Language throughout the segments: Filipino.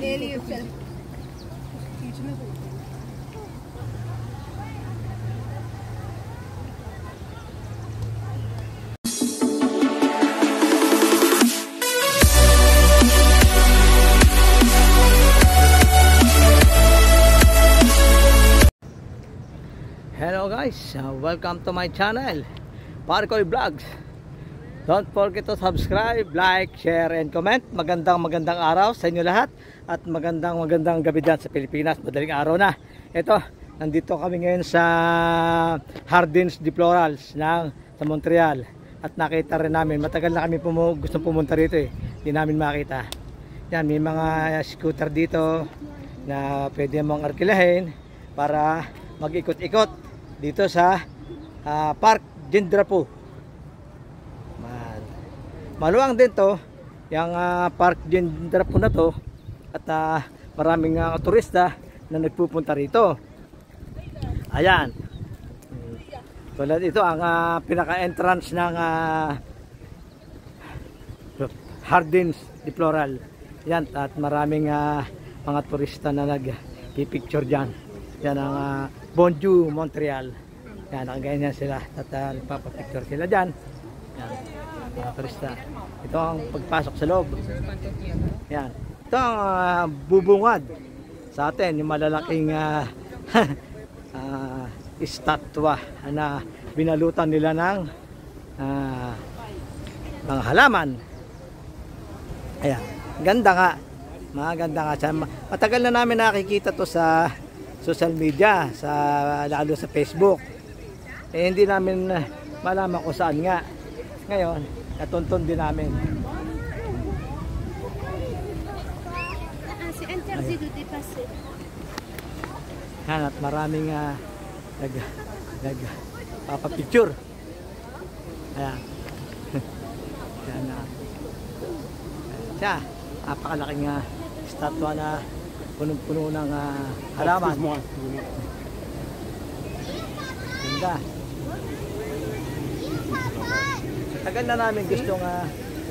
ले लियो चल। Hello guys, welcome to my channel, Parkoy Vlogs. Don't forget to subscribe, like, share, and comment. Magandang araw sa inyo lahat. At magandang gabi dyan sa Pilipinas. Madaling araw na. Ito, nandito kami ngayon sa Jardins de Florals sa Montreal. At nakita rin namin, matagal na kami gustong pumunta rito eh. Hindi namin makita. Yan, may mga scooter dito na pwede mong arkilahin para mag-ikot-ikot dito sa Parc Jean Drapeau. Maluwang din to, yung Parc Jean Drapeau na to, at maraming turista na nagpupunta rito. Ayan. Tulad ito ang pinaka-entrance ng Jardins de Floral. Yan, at maraming mga turista na nagpipicture dyan. Yan ang Bonjour Montreal. Yan, ang ganyan sila. At nagpapapicture sila dyan. Yan, mga turista. Ito ang pagpasok sa loob. Yan. Ito ang bubungad sa atin. Yung malalaking estatwa na binalutan nila ng mga halaman. Ayan. Ganda nga. Maganda nga siya. Matagal na namin nakikita to sa social media, lalo sa Facebook. Eh, hindi namin malaman kung saan nga. Ngayon, natuntun din namin. Yan, at maraming nagpapapicture. Ayan. Yan na. Siya, napakalaking statwa na punong-puno ng halaman. Ganda. Tagal na namin gustong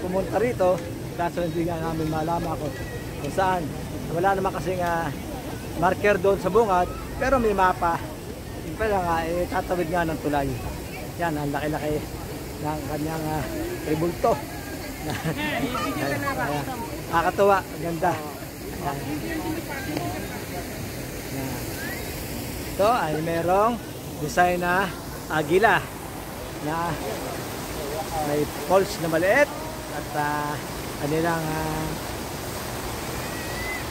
pumunta rito, kaso hindi nga namin malaman kung saan. Wala naman kasing marker doon sa bungad, pero may mapa. Pero nga, tatawid nga ng tulay. Yan, ang laki-laki ng kanyang tribulto. Nakakatuwa, ganda. Ito ay merong design na agila na may poles na maliit at kanilang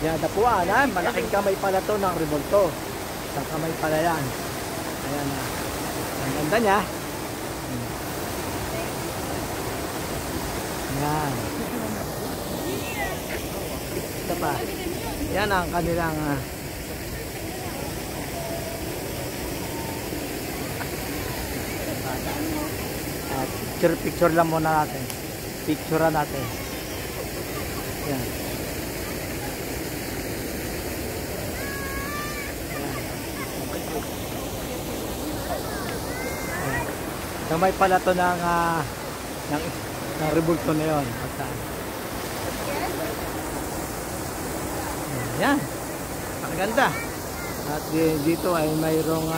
dinadapuan. Malaking kamay pala to ng revolto. Isang kamay pala yan. Ayan, ang ganda niya. Yan. Ito pa. Yan ang kanilang picture lang muna natin. Picturean natin. Yan. Kamay pala to ng rebulto na yun. Yan. Maganda. At dito ay mayroong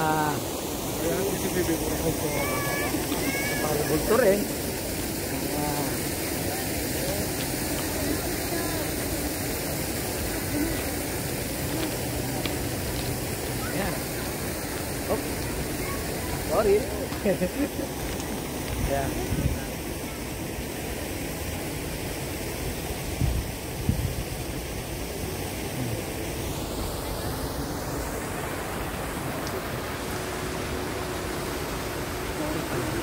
rebulto rin. Yan. Oh. Sorry. Yan.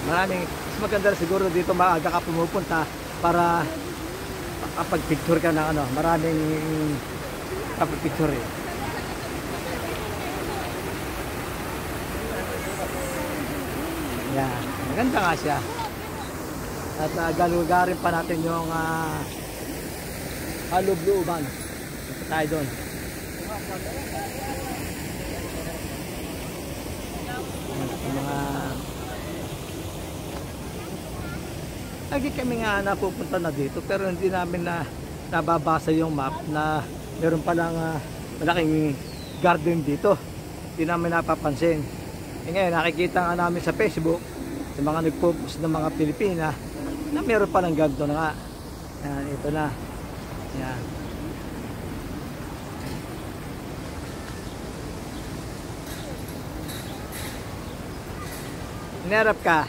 Maraming, mas maganda siguro dito maaga ka pumupunta para kapag picture ka ng maraming kapag picture eh. Yan, maganda nga siya. At galugarin pa natin yung halubluban. Ito tayo doon. Mga lagi kami nga napupunta na dito pero hindi namin nababasa yung map na meron palang malaking garden dito. Hindi namin napapansin. Ngayon nakikita nga namin sa Facebook sa mga nagpo-post ng mga Pilipina na meron palang ganito na nga. Yan, ito na. Yan. Inerap ka.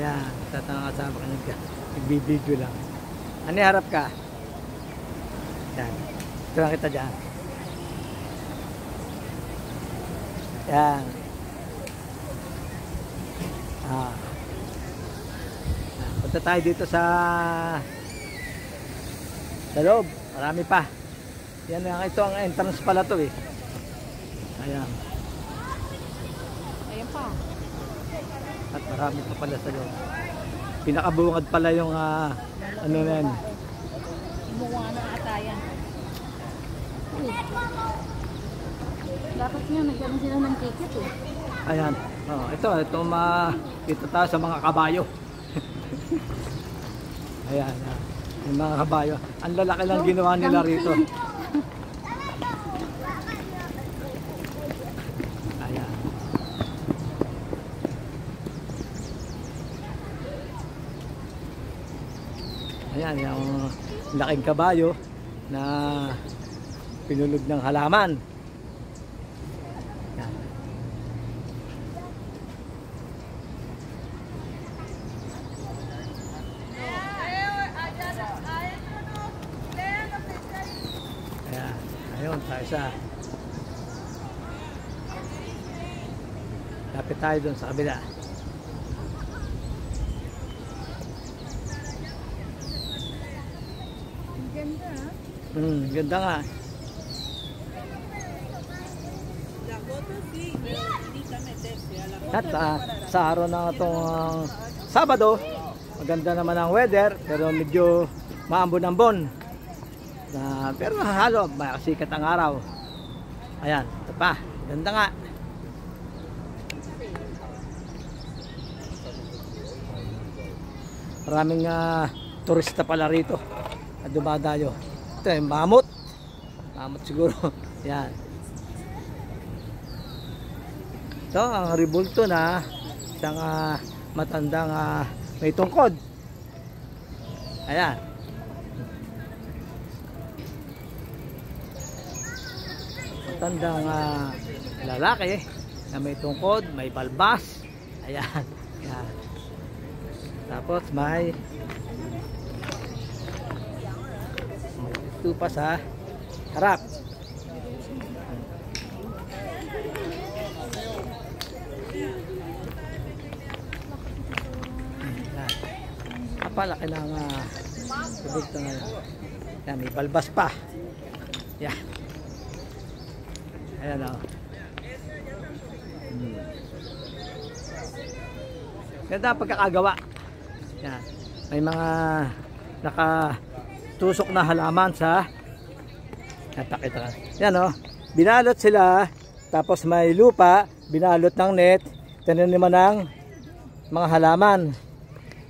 Yan. Tatang kasama ka nagbibideo lang. Ano harap ka? Yan. Ito lang kita dyan. Yan. Punta tayo dito sa loob. Marami pa. Yan lang. Ito ang entrance pala to eh. Ayan. Ayan pa. At marami pa pala sa loob. Pinakabungad pala yung ano na yan. Gumawa ng atayan. Dapat nga nagkaroon sila ng ticket eh. Ayan. Ito dito tayo sa mga kabayo. Ayan. Yung mga kabayo. Ang lalaki lang ginawa nila rito. Ayan. Ayan, yung laking kabayo na pinulog ng halaman. Ayan. Ayan, ayun tayo sa lapit tayo dun sa kabila. Ganda ha? Ganda nga. At sa araw na itong Sabado, maganda naman ang weather, pero medyo maambon-ambon. Pero halo, makasikat ang araw. Ayan, ito pa. Ganda nga. Maraming turista pala rito at dumadayo. Ito yung mamut. Mamut siguro. Yan. Ito ang ribulto na isang matandang may tungkod. Ayan. Matandang lalaki na may tungkod, may balbas. Ayan. Ayan. Tapos may tupa sa harap. Kapalaki ng produkto na yan. Yan, may balbas pa. Yan. Ayan o. Ganda ang pagkakagawa. Yan. May mga nakatusok na halaman sa napakita ka. Yan o. Binalot sila. Tapos may lupa. Binalot ng net. Tinaniman ng mga halaman.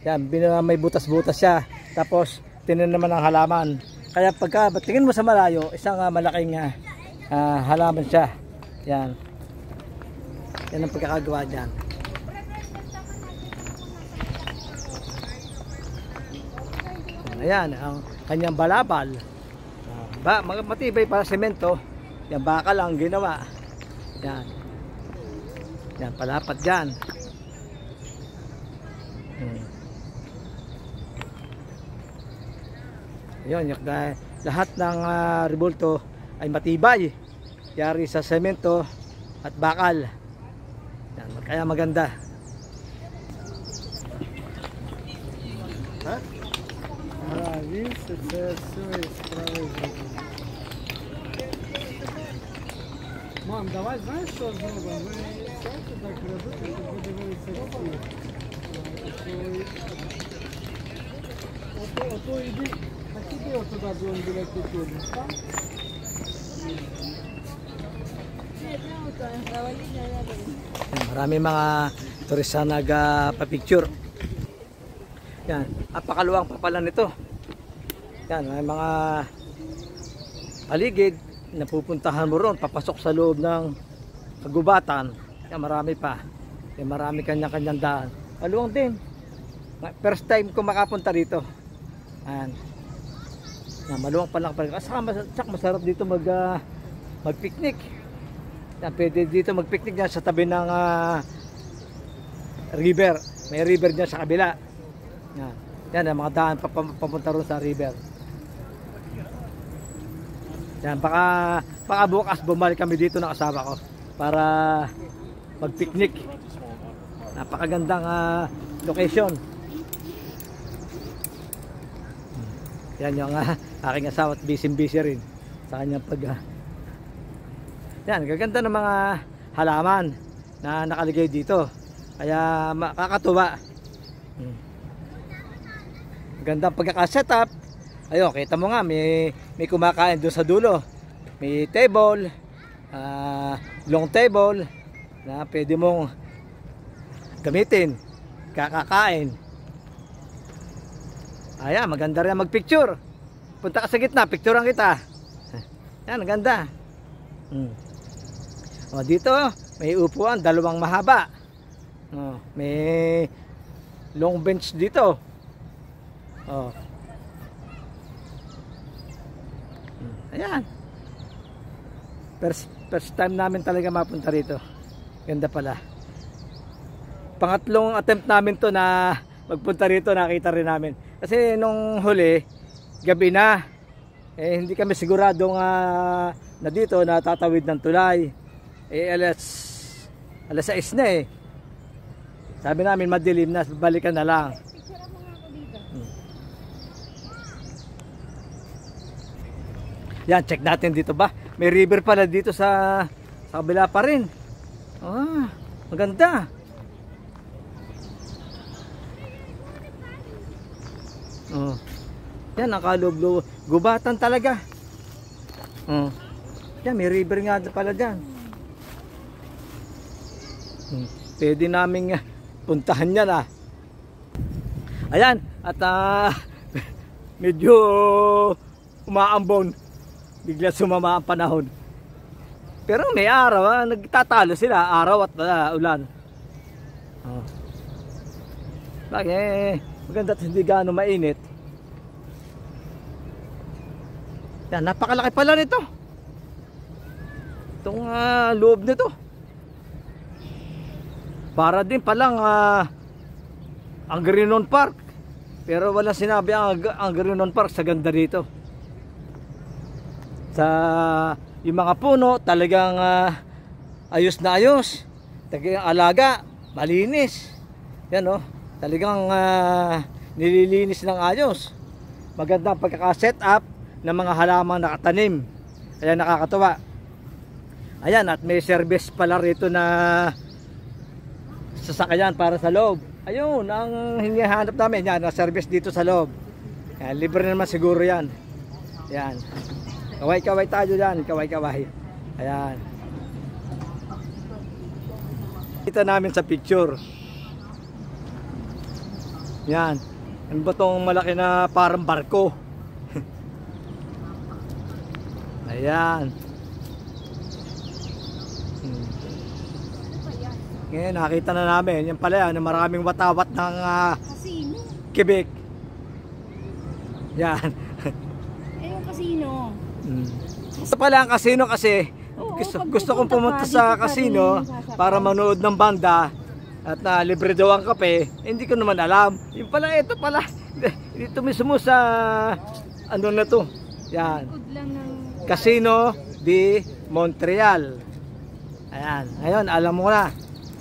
Yan. May butas-butas siya. Tapos tinaniman ng halaman. Kaya pagka tingin mo sa malayo, isang malaking halaman siya. Yan. Yan ang pagkakagawa dyan. Ayan, ang kanyang balabal. Matibay para semento. Yan, bakal ang ginawa. Yan. Yan, palapat dyan. Yun, lahat ng ribulto ay matibay. Yari sa semento at bakal. Yan, kaya maganda. Ha? Видишь, это все исправить. Мам, давай знаешь, что сделаем? Мы сядьте так крадут, и буду говорить красиво. То иди, а тебе вот туда будем гулять культурно. Там? Marami mga turista nagpa-picture. Yan, napakaluwang pa pala nito. Yan, may mga paligid na pupuntahan mo ron, papasok sa loob ng kagubatan. Yan, marami pa. Yan, marami kanya-kanyang daan. Maluwang din. First time ko makapunta dito. Yan. Yan, maluwang pa lang pala. Saka masarap dito mag-picnic. Yan, pwede dito mag-picnic yan sa tabi ng river. May river dyan sa kabila. Yan, yan ang mga daan papunta ron sa river. Yan, baka bukas bumalik kami dito ng asawa ko para mag-picnic. Napakagandang location. Yan yung aking asawa at busy rin sa kanyang yan, gaganda ng mga halaman na nakaligay dito. Kaya makakatuwa. Gandang pagkaka-setup. Ayun, kita mo nga may kumakain doon sa dulo. May table, long table na pwede mong gamitin, kakakain. Ayan, maganda rin magpicture. Punta ka sa gitna, picturean kita. Yan, ganda. O, dito may upuan, dalawang mahaba. O, may long bench dito. O. Ayan. First time namin talaga mapunta rito. Ganda pala. Pangatlong attempt namin to na magpunta rito, nakita rin namin. Kasi nung huli, gabi na. Hindi kami siguradong na dito natatawid ng tulay. Alas 6 na eh. Sabi namin madilim na, balikan na lang. Yan, check natin dito ba. May river pala dito sa kabila pa rin. Maganda. Yan, nakalublo. Gubatan talaga. Yan, may river nga pala dyan. Pwede namin puntahan yan Ayan, at medyo umaambon. Bigla sumama ang panahon. Pero may araw, nagtatalo sila, araw at ulan. Maganda at hindi gaano mainit. Yan, napakalaki pala nito. Itong loob nito. Para din palang ang Greenon Park. Pero wala sinabi ang Greenon Park sa ganda dito. Sa yung mga puno talagang ayos na ayos. Talagang alaga, malinis. Yan talagang nililinis ng ayos. Magandang pagkaka-set up ng mga halamang nakatanim. Kaya nakakatuwa. Ayan, at may service pala rito na sasakyan para sa loob. Ayun, ang hinihanap namin yan, na service dito sa loob. Yan, libre naman siguro yan. Yan. Kaway-kaway tayo dyan, kaway-kaway. Ayan. Kita namin sa picture. Yan. Ano ba itong malaki na parang barko? Ayan. Ngayon nakita na namin. Yan pala yan, maraming watawat ng Quebec. Yan. Yung casino. Ito pala ang casino kasi gusto kong pumunta sa casino para manood ng banda at libre daw ang kape. Hindi ko naman alam. Yung pala, ito pala. Dito mismo sa ano na to. Yan. Casino de Montreal. Ayan. Ngayon, alam mo na.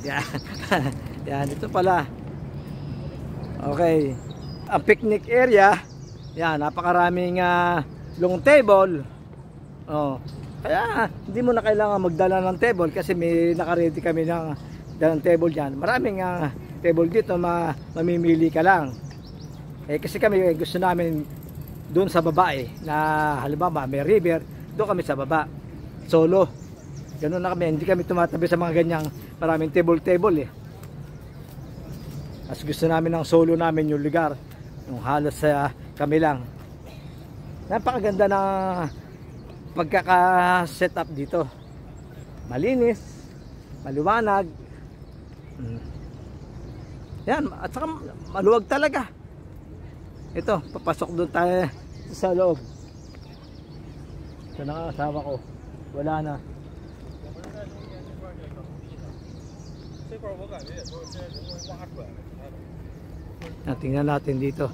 Yan. Yan, ito pala. Okay. Ang picnic area. Yan, napakaraming long table. Kaya hindi mo na kailangan magdala ng table kasi may naka-ready kami ng dalang table diyan. Maraming table dito, mamimili ka lang. Kasi kami gusto namin doon sa baba na halimbawa may river, doon kami sa baba. Solo. Ganun na kami, hindi kami tumatabi sa mga ganyang maraming table. As gusto namin ng solo namin yung lugar. Yung halos sa kami lang. Napakaganda na pagkaka-set up dito. Malinis, maliwanag. Yan, at saka maluwag talaga. Ito, papasok doon tayo sa loob. Ito na asawa ko. Wala na. Tingnan natin dito.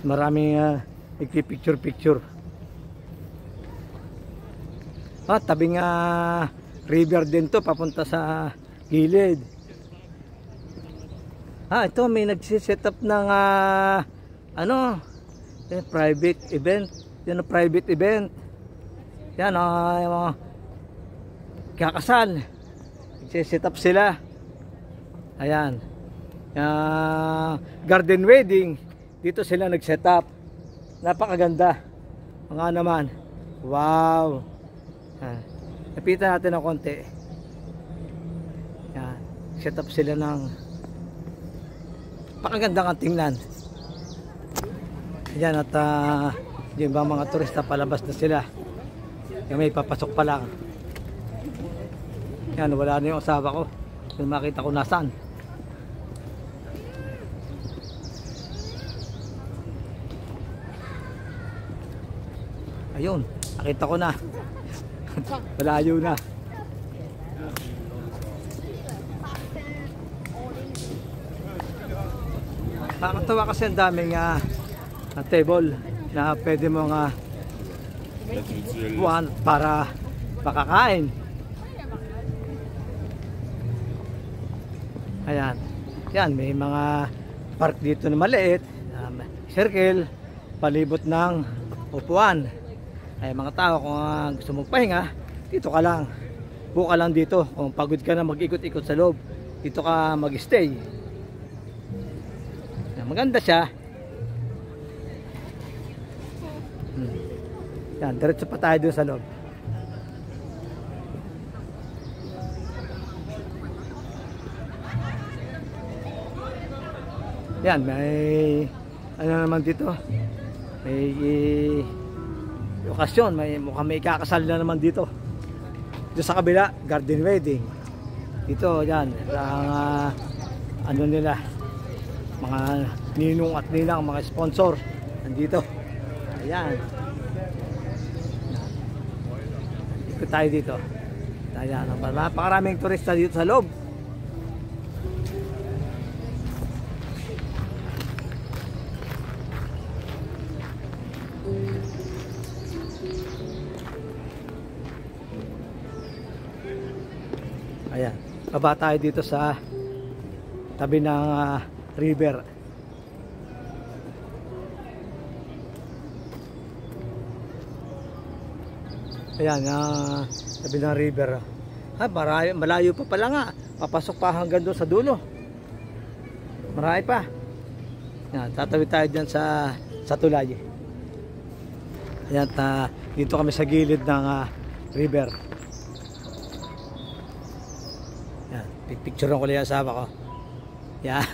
Maraming picture. Tabing river din to, papunta sa gilid. Ito may nagsiset up ng private event. Yan, private event. Yan, kakasal. Nagsiset up sila. Ayan. Garden wedding. Dito sila nag-set up. Napakaganda. Mga naman. Wow. Lapitan natin ng konti. Yan. Set up sila ng pakaganda kang tingnan. Yan, at yung ba mga turista palabas na sila. Yung may papasok pa lang. Yan, wala na yung asawa ko. Yung makita ko nasaan. Ayun, nakita ko na. Malayo na. Nakakatawa kasi ang daming table na pwede mong buwan para makakain. Ayan. Yan, may mga park dito na maliit, circle, palibot ng upuan. Ay mga tao, kung gusto mong pahinga, dito ka lang. Buka lang dito. Kung pagod ka na mag-ikot-ikot sa loob, dito ka mag-stay. Maganda siya. Yan, diretso pa tayo doon sa loob. Yan, may ano naman dito. May okasyon, mukhang may ikakasal na naman dito. Dito sa kabila, garden wedding. Dito, yan, ang ano nila, mga ninong at ninang, mga sponsor nandito. Ayan. Ikot tayo dito. Ayan, napakaraming turista dito sa loob. Ayan, baba tayo dito sa tabi ng river. Ayan, tabi ng river. Malayo pa pala nga. Papasok pa hanggang doon sa dulo. Marami pa. Ayan, tatawid tayo dyan sa tulay. Ayan, dito kami sa gilid ng river. Yan, picture ko lang yung asawa ko. Yan.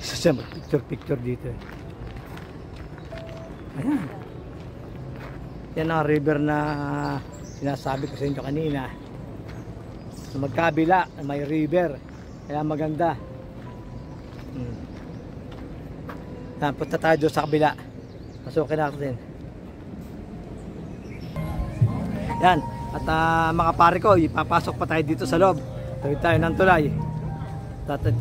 Isa picture dito. Ayan. Yan ang river na sinasabi ko sa inyo kanina. Sa magkabila, may river. Kaya maganda. Yan, punta tayo doon sa kabila. Pasukin natin. Yan. At mga pare ko, ipapasok pa tayo dito sa loob. Tawid tayo ng tulay.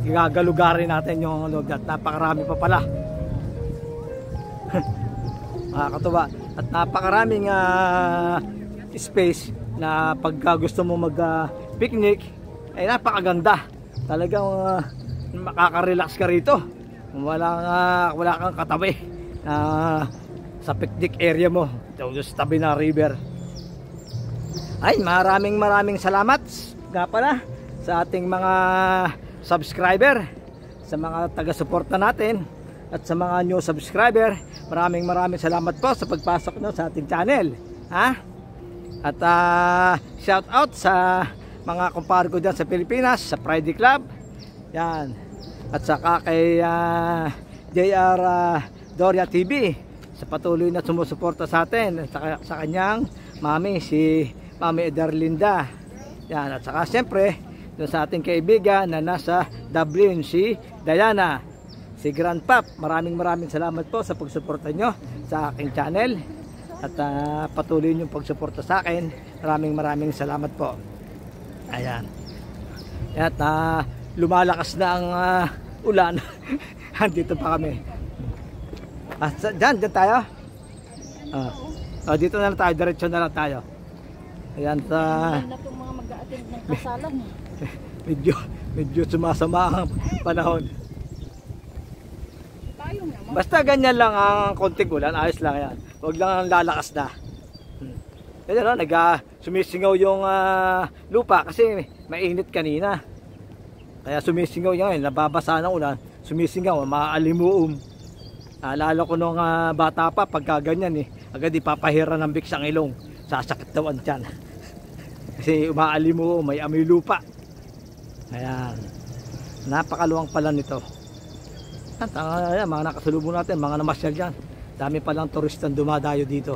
Gagalugarin natin yung loob at napakarami pa pala. Nakakatuwa. At napakaraming space na pagka gusto mo mag-picnic ay napakaganda. Talagang makaka-relax ka rito. Wala kang katabi sa picnic area mo. Sa tabi ng river. Ay, maraming salamat nga pala sa ating mga subscriber, sa mga taga-suporta natin at sa mga new subscriber. Maraming salamat po sa pagpasok nyo sa ating channel. At shout out sa mga kumpare ko dyan sa Pilipinas, sa Friday Club. Yan. At saka kay JR Doria TV sa patuloy na sumusuporta sa atin, sa kanyang mami, si Mami Ederlinda. Yan, at saka siyempre doon sa ating kaibigan na nasa Dublin, si Diana, si Grand Pap. Maraming salamat po sa pagsuporta nyo sa aking channel at patuloy nyo pagsuporta sa akin. Maraming salamat po. Ayan. At lumalakas na ang ulan. Andito pa kami. Dyan tayo. Dito na lang tayo, diretso na lang tayo. Ayan, Ganda itong mga mag-a-attend ng kasalan. medyo sumasama ang panahon. Payong naman. Basta ganyan lang ang konting ulan, ayos lang yan. Huwag lang ang lalakas na. Ganyan, sumisingaw yung lupa kasi mainit kanina. Kaya sumisingaw yan, nababasa ng ulan, sumisingaw, maalimuum. Naalala ko nung bata pa, pagka ganyan agad ipapahira ng Vicks ang ilong. Sasakit daw ang tiyan. Kasi umaalimuum, may amoy lupa. Ayan. Napakaluwang pala nito. At ayan, mga nakasalubong natin, mga namasyal dyan. Dami palang turistang dumadayo dito.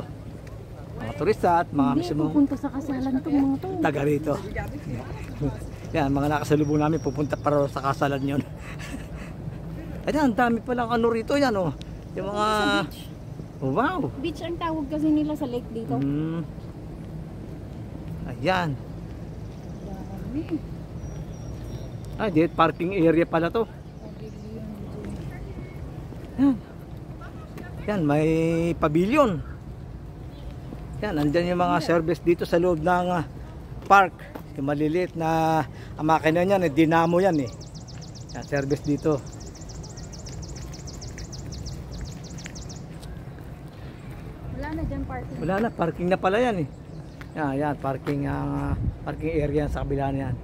Mga turista at mga mismong Pupunta sa kasalan itong mga to. taga rito. Yan, mga nakasalubong namin pupunta para sa kasalan yun. Ayan, dami palang ano rito yan oh. Yung mga... Oh, wow! Beach ang tawag kasi nila sa lake dito. Ayan. Dami. Ay, dito parking area pala to. Yan. Yan, may pavilion. Yan, nandyan yung mga service dito sa loob ng park. Yung maliliit na ang makina niyan, dinamo yan eh. Yan, service dito. Wala na dyan parking. Wala na, parking na pala yan eh. Yan, parking area sa kabila na yan.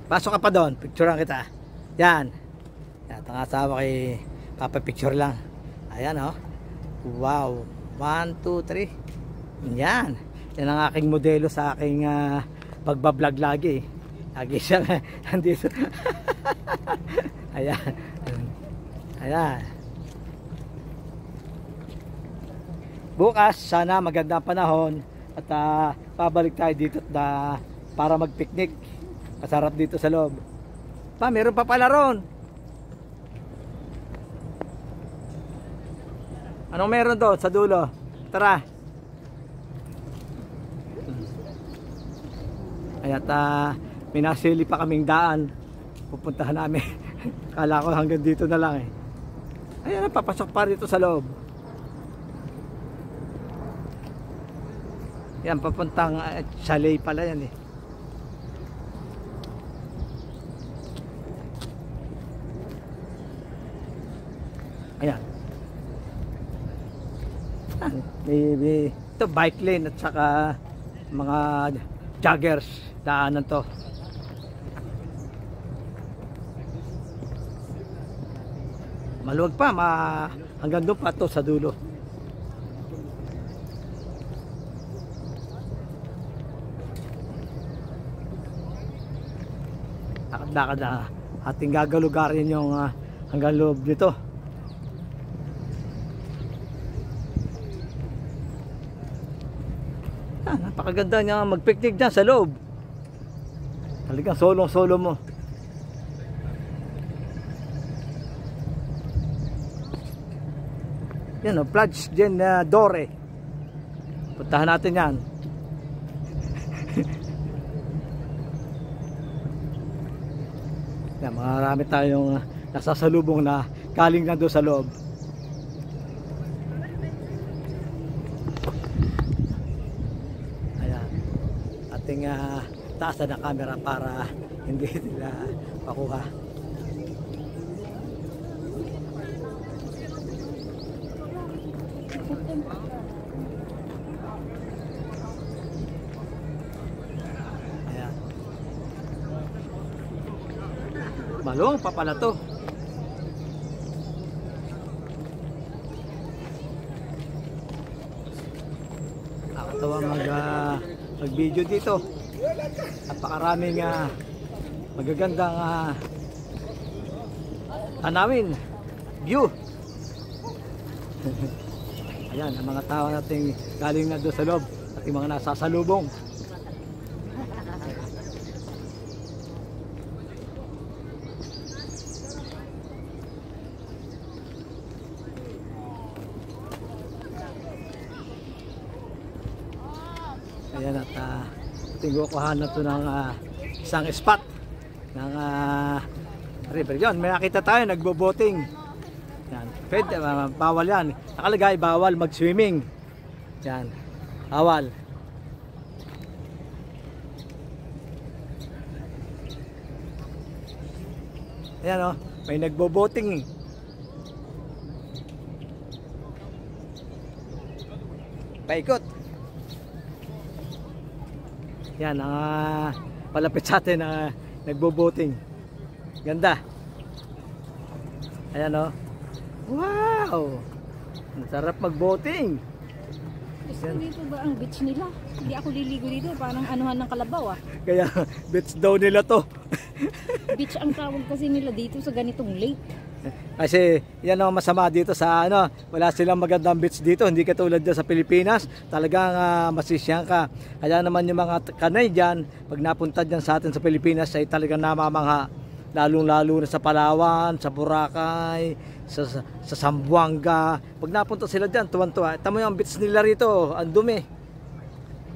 Pasok ka pa doon, picturean kita. Yan. Yan, ang asawa kay papapicture lang. Ayan oh. Wow. 1, 2, 3. Yan. Yan ang aking modelo sa aking pagbablog lagi. Lagi siya nandito. Ayan. Ayan. Bukas sana magandang panahon at pabalik tayo dito para mag-picnic. Masarap dito sa loob. Meron pa pala ron. Anong meron doon sa dulo? Tara. Ayan, minasili pa kaming daan. Pupuntahan namin. Kala ko hanggang dito na lang eh. Ayan, papasok pa dito sa loob. Yan, papuntang chalet pala yan eh. Ayan. Ito bike lane at saka mga joggers daanan to. Maluwag pa, hanggang doon pa to sa dulo. Lakad-lakad na ating gagalugarin yung hanggang loob nito. Napakaganda niya mag-picnic dyan sa loob. Talagang solong-solo mo. Yan o, Plage Gen Dore. Puntahan natin yan. Yan, marami tayong nasasalubong na galing na doon sa loob. Ating taasan ng camera para hindi nila makuha. Ayan. Maluwang pa pala to. Nakakatawa mag-video dito. Napakaraming magagandang tanawin, view. Ayan, ang mga tao nating galing na doon sa loob at yung mga nasasalubong. Ayan, at tingukuhan na ito ng isang spot ng river. Yun, may nakita tayo, nagbo-boating. Yan, pwede, bawal yan. Nakalagay, bawal mag-swimming. Yan, bawal. Ayan o, may nagbo-boating. Paikot. Yan, palapit sa atin na nagbo-boating. Ganda. Ayan o. Wow! Ang sarap mag-boating. Gusto dito ba ang beach nila? Hindi ako liligo dito, parang anuhan ng Kalabaw Kaya beach daw nila to. Beach ang tawag kasi nila dito sa ganitong lake. Kasi yan ang masama dito sa wala silang magandang beach dito, hindi katulad dyan sa Pilipinas. Talagang masisiyang ka. Kaya naman yung mga Kanay dyan, pag napunta dyan sa atin sa Pilipinas ay talagang namamangha. Lalong-lalo na sa Palawan, sa Boracay, sa Zamboanga. Pag napunta sila dyan, tuwan-tuwa. Tama yung beach nila rito, ang dumi.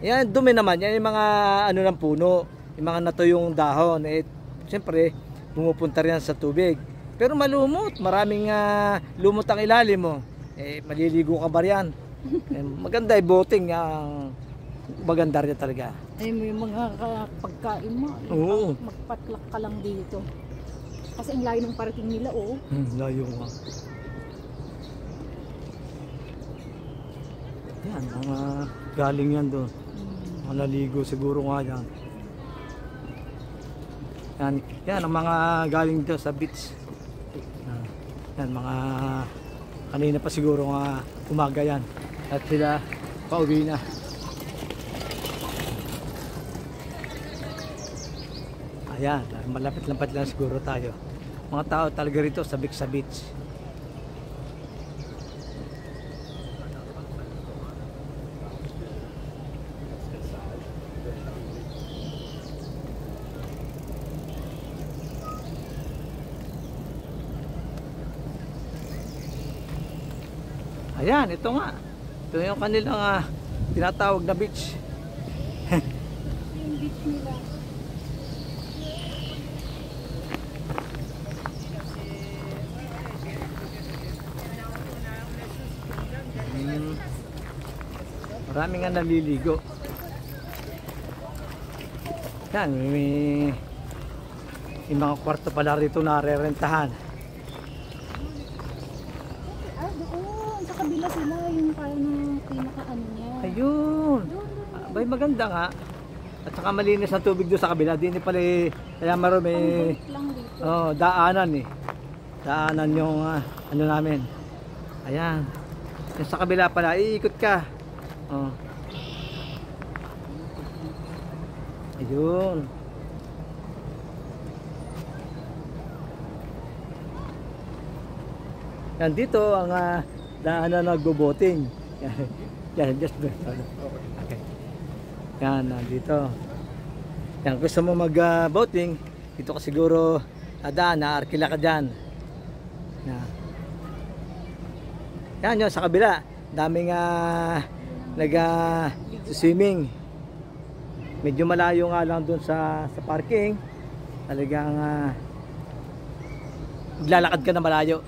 Yan, dumi naman. Yan yung mga ng puno, yung mga natuyong dahon. Siyempre, pumupunta rin sa tubig. Pero malumot, maraming lumot ang ilalim mo. Maliligo ka ba riyan? Maganda boating, maganda rin talaga. May mga pagkain mo. Oo. Magpatlak ka lang dito. Kasi ang layo ng parking nila, Layo nga. Yan, mga galing yan doon. Mga naligo siguro nga yan. Yan ang mga galing doon sa beach. Yan, mga kanina pa siguro nga umaga yan. At sila pauwi na. Ayan, malapit-lapit lang siguro tayo. Mga tao talaga rito sa beach. Ayan, ito nga. Ito yung kanilang tinatawag na beach. Yung beach nila. Maraming nga naliligo. Yan, may mga kwarto pala rito na re-rentahan. Doon, sa kabila sila, yung parang pinaka-ano niya. Ayun. Bay, maganda nga. At saka malinis ang tubig doon sa kabila. Di ni pala kaya marami daanan Daanan yung namin. Ayan. Yung sa kabila pala, iikot ka. Ayun. Yan dito ang daanan na nagbo-boating. Yan, just okay. Yan, nandito. Yan, gusto mo mag-boating, dito ka siguro daan, arkila ka dyan. Yan yun, sa kabila. Daming nag-swimming. Medyo malayo nga lang dun sa parking. Talagang maglalakad ka na malayo.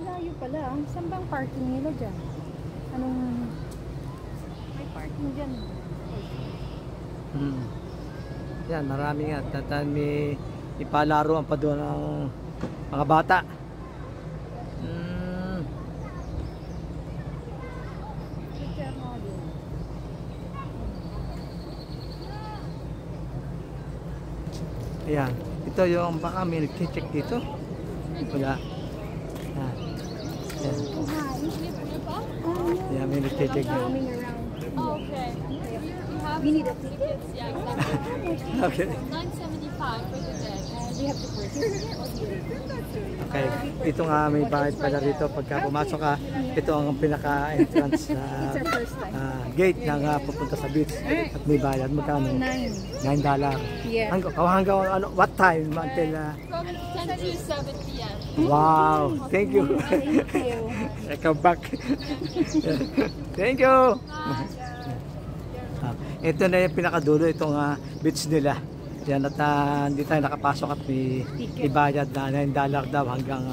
Malayo pala. Saan bang parking nila dyan? Anong may parking dyan? Yan, marami nga. May ipalaruan pa doon ng mga bata. Ayan, ito yung baka may nag-check dito. Wala. Ayan. Ayan, may nag-check dito. Okay. have We need a ticket. tickets. Yeah, exactly. Okay. $9.75 for the day. We have to purchase it. Okay. Ito nga may bayad pala rito pagka pumasok ka. Ito ang pinaka-entrance It's our first time. gate ng papunta sa beach. At may bayad. Magkano? $9. 9. Yeah. Hanggang ano, what time? Until From 10 to 7 p.m. wow, thank you. Thank you. I come back. Thank you. Ito na yung pinakadulo itong beach nila. Yan at hindi tayo nakapasok at may bayad na $9 daw hanggang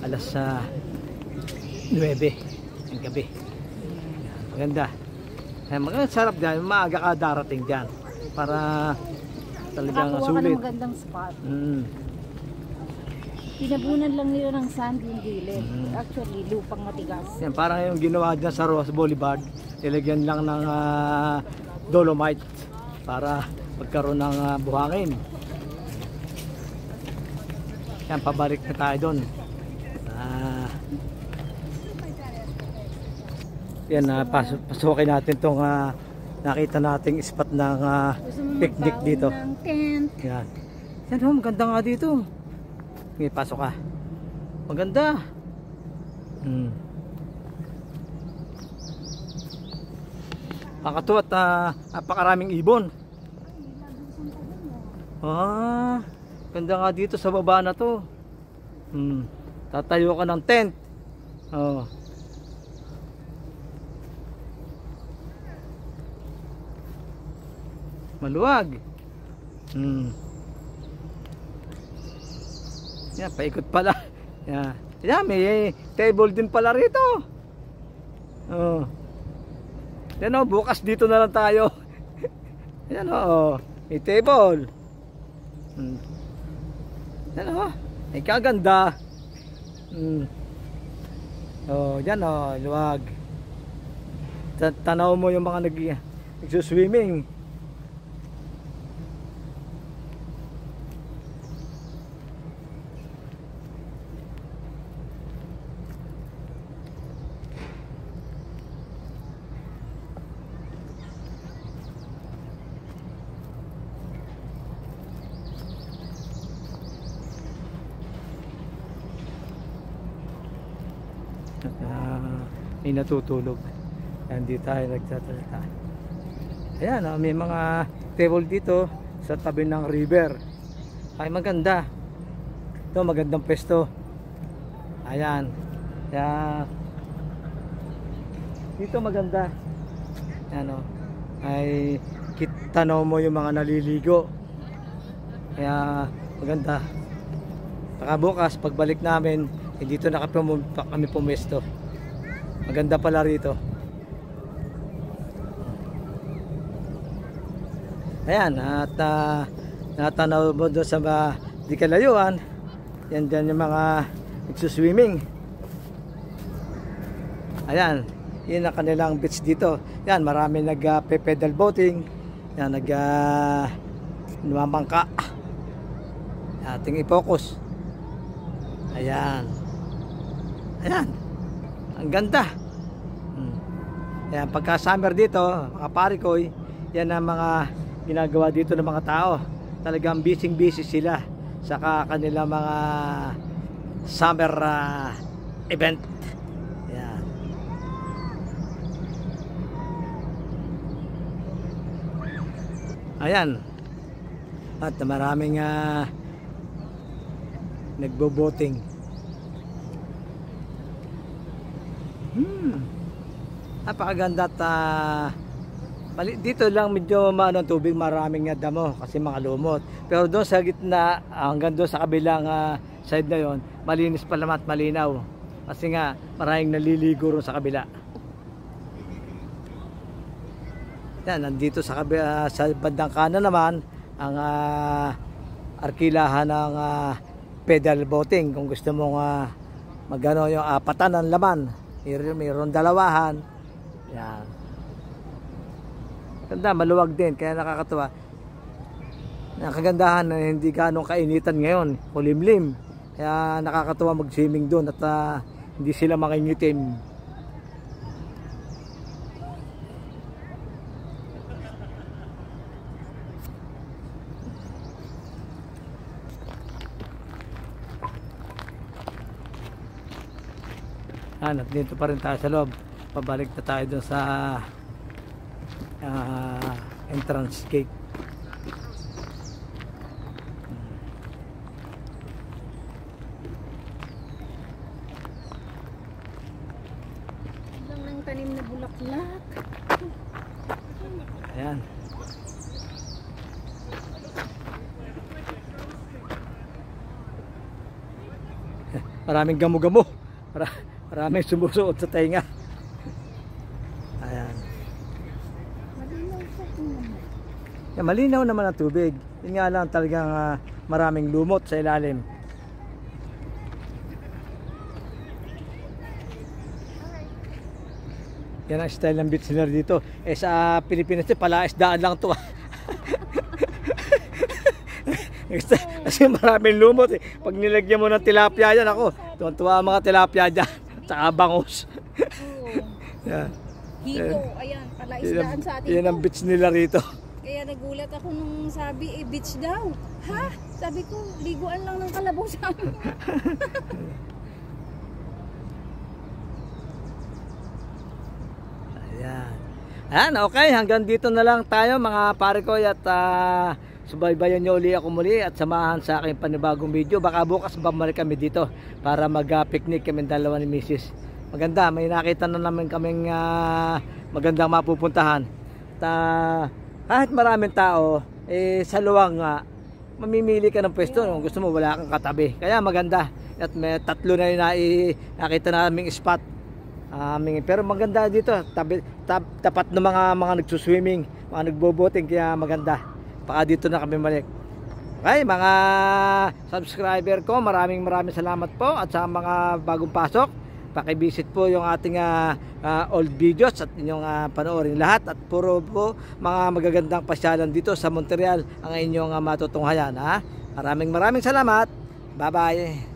alas 9 ng gabi. Yan, maganda. Maganda sarap dyan. Maaga ka darating dyan para talagang Nakakuha ka sulit. ng magandang spot. Pinabunan lang nila ng sand yung gilid. Actually, lupang matigas. Yan, parang yung ginawa dyan sa Ross Boulevard, nilagyan lang ng dolomite para magkaroon ng buhangin. Yan, pabalik na tayo doon. Yan, pasukin natin itong nakita nating spot ng picnic dito. Ng tent. Yan. Yan, oh, maganda nga dito. Sige, pasok ka. Maganda. Pakatuwa at napakaraming ibon. Ganda nga dito sa baba na to. Tatayo ka ng tent. Maluwag. Yan, paikot pala. Yan. Yan, may table din pala rito. Yan o, bukas dito na lang tayo. Yan o, may table. Yan o, may kaganda. Yan o, luwag. Tanaw mo yung mga nagsuswimming. May natutulog. Hindi tayo nagtatalita. Ayan, may mga table dito sa tabi ng river. Ay, maganda. Ito, magandang pwesto. Ayan. Kaya dito maganda. Ayan, ay tanaw mo yung mga naliligo. Kaya maganda. Saka bukas pagbalik namin, dito na kami pumesto. Maganda pala rito. Ayan, at natanaw mo doon sa di kalayuan. Yan dyan yung mga nagsuswimming. Ayan, yun ang kanilang beach dito. Yan, marami nag-pedal boating. Yan, namamangka. Ating i-focus. Ayan. Ayan. Ang ganda. Ayan, pagka summer dito, mga parikoy, yan ang mga ginagawa dito ng mga tao. Talagang busy sila sa kanilang mga summer event. Ayan. Ayan. At maraming nagbo-boating. Napakaganda at dito lang medyo maano tubig, maraming damo kasi mga lumot. Pero doon sa gitna, hanggang doon sa kabilang side na yon, malinis pa naman at malinaw. Kasi nga maraming naliligo ron sa kabila. Yan, nandito sa bandang kanan naman ang arkilahan ng pedal boating. Kung gusto mong magano yung apatan ng laman, mayroon dalawahan. Yan. Ganda, maluwag din, kaya nakakatuwa. Ang kagandahan na hindi ganong kainitan ngayon, kulimlim. Kaya nakakatuwa mag-swimming doon at hindi sila makingitim. At dito pa rin tayo sa loob. Pabalik na tayo dun sa entrance gate. Lang ng tanim na bulaklak. Ayan. Maraming gamo-gamo. Maraming sumusuot sa tenga. Ayan. Malinaw sa tingnan. Yan, malinaw naman ang tubig. Yun nga lang talagang maraming lumot sa ilalim. Yan ang style ng beach nila dito. Eh sa Pilipinas palaisdaan lang to. Kasi maraming lumot eh. Pag nilagyan mo ng tilapia yan, ako, tuwan-tuwa ang mga tilapia dyan. Tsaka bangus. Oo. Yan. Hito, ayan, palaisdaan sa atin Yan ang to. beach nila rito. Kaya nagulat ako nung sabi, beach daw. Ha? Sabi ko, liguan lang ng kalabaw sa amin. Ayan. Ayan, okay. Hanggang dito na lang tayo mga pare ko at subaybayan nyo uli ako muli at samahan sa aking panibagong video. Baka bukas bumalik kami dito para mag-picnic kami dalawa ni Mrs. Maganda, may nakita na namin kaming magandang mapupuntahan. At kahit maraming tao, sa luwang nga, mamimili ka ng pwesto. Kung gusto mo, wala kang katabi. Kaya maganda. At may 3 na yung nakita naming spot. Pero maganda dito. Tapat ng mga nagsuswimming, mga nagboboting, kaya maganda. Baka dito na kami balik. Okay, mga subscriber ko, maraming salamat po. At sa mga bagong pasok, pakivisit po yung ating old videos at inyong panoorin lahat. At puro po mga magagandang pasyalan dito sa Montreal ang inyong matutunghayan. Maraming salamat. Bye bye.